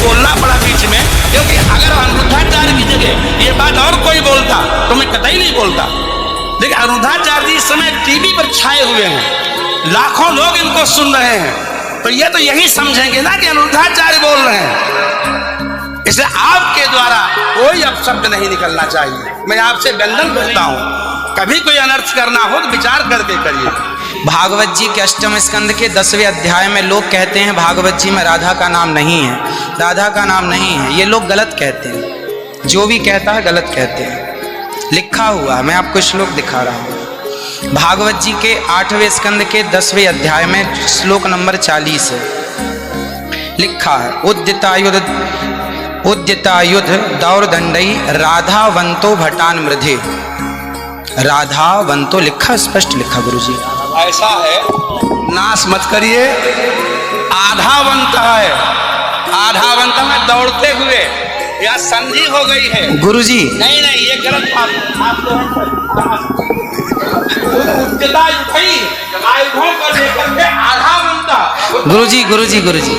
बोलना पड़ा बीच में, क्योंकि अगर अनिरुद्धाचार्य की जगह ये बात और कोई बोलता तो मैं कतई नहीं बोलता। देखिए अनिरुद्धाचार्य जी इस समय टीवी पर छाए हुए हैं, लाखों लोग इनको सुन रहे हैं, तो ये तो यही समझेंगे ना कि अनिरुद्धाचार्य बोल रहे हैं। इसलिए आपके द्वारा कोई अपशब्द नहीं निकलना चाहिए। मैं आपसे व्यंजन करता हूँ, कभी कोई अनर्थ करना हो तो विचार करके करिए। भागवत जी के अष्टम स्कंद के 10वें अध्याय में लोग कहते हैं भागवत जी में राधा का नाम नहीं है, राधा का नाम नहीं है। ये लोग गलत कहते हैं, जो भी कहता है गलत कहते हैं। लिखा हुआ है, मैं आपको श्लोक दिखा रहा हूँ। भागवत जी के 8वें स्कंद के 10वें अध्याय में श्लोक नंबर 40 है, लिखा है उद्यतायुध दौरदंडई राधावंतो भटान मृधे। राधावंतो लिखा, स्पष्ट लिखा गुरुजी। ऐसा है, नाश मत करिए। आधावंत है, आधावंत में दौड़ते हुए या संधि हो गई है गुरुजी। नहीं नहीं, ये गलत बात है। गुरुजी गुरुजी गुरुजी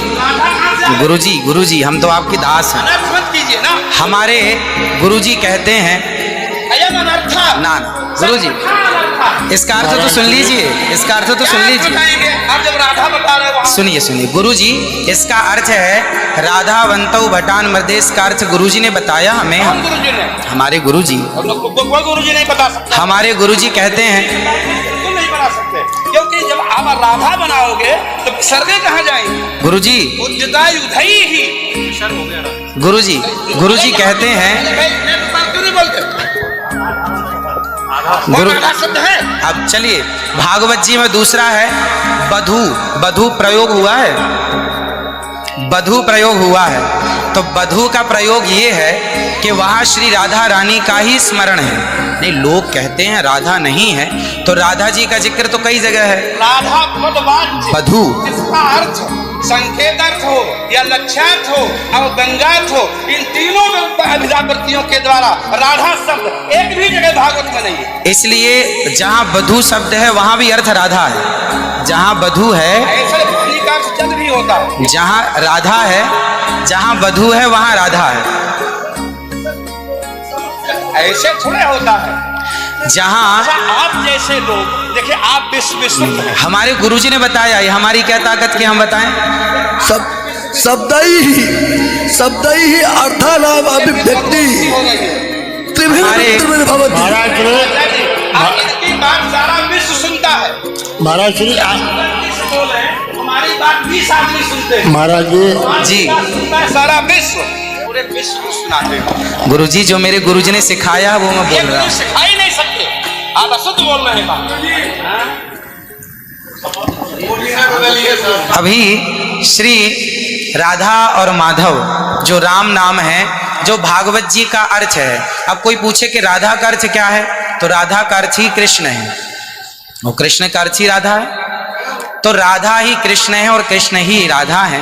गुरुजी गुरुजी, हम तो आपके दास हैं, मत कीजिए ना। हमारे गुरुजी कहते हैं ना गुरुजी, इसका अर्थ तो सुन लीजिए, इसका अर्थ तो सुन लीजिए। आप जब राधा बता रहे हो, सुनिए सुनिए गुरुजी, इसका अर्थ है राधावंतो भटान मृधे। इसका अर्थ गुरुजी ने बताया हमें, गुरुजी ने, हमारे गुरुजी, कोई गुरुजी नहीं बता सकता। हमारे गुरुजी कहते हैं बिल्कुल नहीं बना सकते, क्योंकि जब आप राधा बनाओगे तो सर्गे कहाँ जाएंगे? गुरुजी उद्यतायुधई ही गुरुजी गुरुजी कहते हैं गुरु। शब्द है। अब चलिए भागवत जी में दूसरा है बधू। बधू प्रयोग हुआ है, बधू प्रयोग हुआ है। तो बधू का प्रयोग ये है कि वहां श्री राधा रानी का ही स्मरण है। नहीं, लोग कहते हैं राधा नहीं है, तो राधा जी का जिक्र तो कई जगह है। राधा पदवाच्य बधू इसका अर्थ संकेत अर्थ हो या लक्ष्यार्थ हो और गंगार्थ हो, इन तीनों अभिधावृत्तियों के द्वारा राधा शब्द एक भी जगह भागवत में नहीं है। इसलिए जहां बधू शब्द है वहां भी अर्थ राधा है। जहां बधू है, ऐसे भूमि का अर्थ जल भी होता है। जहां राधा है, जहां बधू है वहां राधा है। ऐसे थोड़े होता है। जहां आप जैसे लोग देखिए, आप विश्व हमारे गुरुजी ने बताया, ये हमारी क्या ताकत की हम बताएं? शब्द ही अर्थानाम अभिव्यक्ति त्रिभिन्न भवति। इनकी बात सारा विश्व सुनता है। महाराज श्री हमारी बात 20 आदमी सुनते हैं। महाराज जी सारा विश्व, पूरे विश्व को सुनाते हैं। गुरुजी जो मेरे गुरुजी ने सिखाया वो मैं बोल रहा हूँ। सिखा ही नहीं सकते, आप अशुद्ध बोल रहे हैं बात। अभी श्री राधा और माधव जो राम नाम है, जो भागवत जी का अर्थ है। अब कोई पूछे कि राधा का अर्थ क्या है, तो राधा का अर्थ ही कृष्ण है, वो कृष्ण का अर्थ ही राधा है। तो राधा ही कृष्ण है और कृष्ण ही राधा है।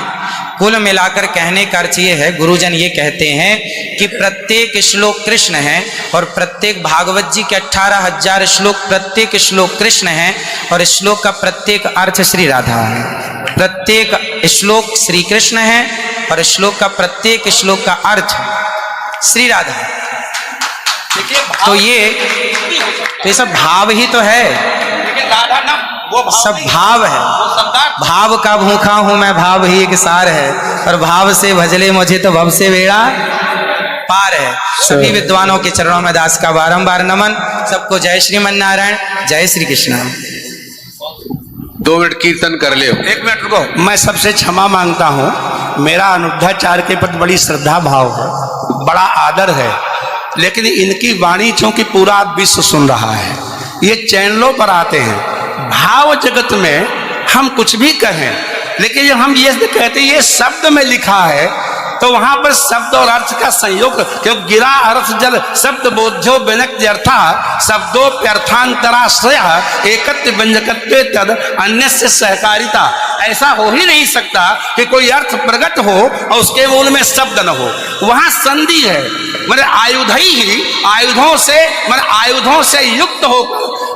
कुल मिलाकर कहने का अर्थ ये है, गुरुजन ये कहते हैं कि प्रत्येक श्लोक कृष्ण है और प्रत्येक भागवत जी के 18,000 श्लोक, प्रत्येक श्लोक कृष्ण है और श्लोक का प्रत्येक अर्थ श्री राधा है। प्रत्येक श्लोक श्री कृष्ण है और श्लोक का प्रत्येक श्लोक का अर्थ श्री राधा है। तो ये सब भाव ही तो है, राधा ना वो भाव सब नहीं, भाव है। वो शब्दार्थ। भाव का भूखा हूं मैं, भाव ही एक सार है, और भाव से भजले मुझे तो भव से बेड़ा पार है। सभी विद्वानों के चरणों में दास का बारंबार नमन। सबको जय श्रीमन नारायण, जय श्री कृष्ण। 2 मिनट कीर्तन कर ले। 1 मिनट रुको, मैं सबसे क्षमा मांगता हूँ। मेरा अनिरुद्धाचार्य के प्रति बड़ी श्रद्धा भाव है, बड़ा आदर है, लेकिन इनकी वाणी चूंकि पूरा विश्व सुन रहा है, ये चैनलों पर आते हैं। भाव जगत में हम कुछ भी कहें, लेकिन जब हम ये कहते हैं ये शब्द में लिखा है, तो वहां पर शब्द और अर्थ का संयोग, क्योंकि गिरा अर्थ जल शब्द बोध्यो व्यनक्ति अर्था शब्दोप्यर्थांतराश्रय एकत्व व्यंजकत्वे तद अन्य से सहकारिता। ऐसा हो ही नहीं सकता कि कोई अर्थ प्रकट हो और उसके मूल में शब्द न हो। वहां संधि है, मतलब आयुध ही आयुधों से, मतलब आयुधों से युक्त हो,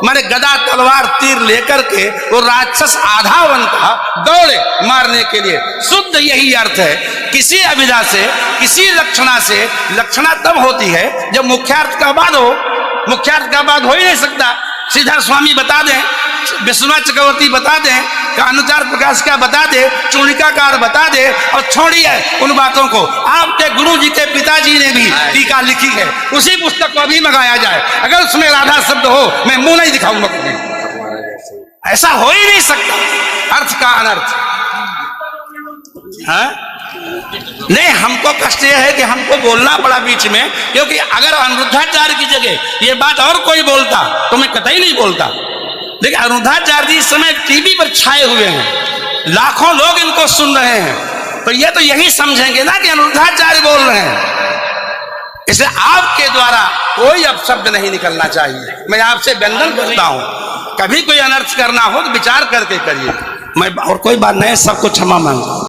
माने गदा तलवार तीर लेकर के वो राक्षस आधा वन का दौड़े मारने के लिए। शुद्ध यही अर्थ है। किसी अभिधा से, किसी लक्षणा से, लक्षणा तब होती है जब मुख्यार्थ का बाद हो। मुख्यार्थ का बाद हो ही नहीं सकता। श्रीधर स्वामी बता दें, विश्वनाथ चक्रवर्ती बता दें, अनुचार प्रकाश का बता दे, चूड़िकाकार बता दे, और छोड़िए उन बातों को। आपके गुरु जी के पिताजी ने भी टीका लिखी है, उसी पुस्तक को अभी मंगाया जाए। अगर उसमें राधा शब्द हो, मैं मुंह नहीं दिखाऊंगा कभी। ऐसा हो ही नहीं सकता। अर्थ का अनर्थ है। नहीं, हमको कष्ट यह है कि हमको बोलना पड़ा बीच में, क्योंकि अगर अनिरुद्धाचार्य की जगह ये बात और कोई बोलता तो मैं कतई नहीं बोलता। देखिए, अनिरुद्धाचार्य जी इस समय टीवी पर छाए हुए हैं, लाखों लोग इनको सुन रहे हैं, तो ये तो यही समझेंगे ना कि अनिरुद्धाचार्य बोल रहे हैं। इसलिए आपके द्वारा कोई अपशब्द नहीं निकलना चाहिए। मैं आपसे वंदन करता हूं, कभी कोई अनर्थ करना हो तो विचार करके करिए। मैं और कोई बात नहीं, सबको क्षमा मांगता हूं।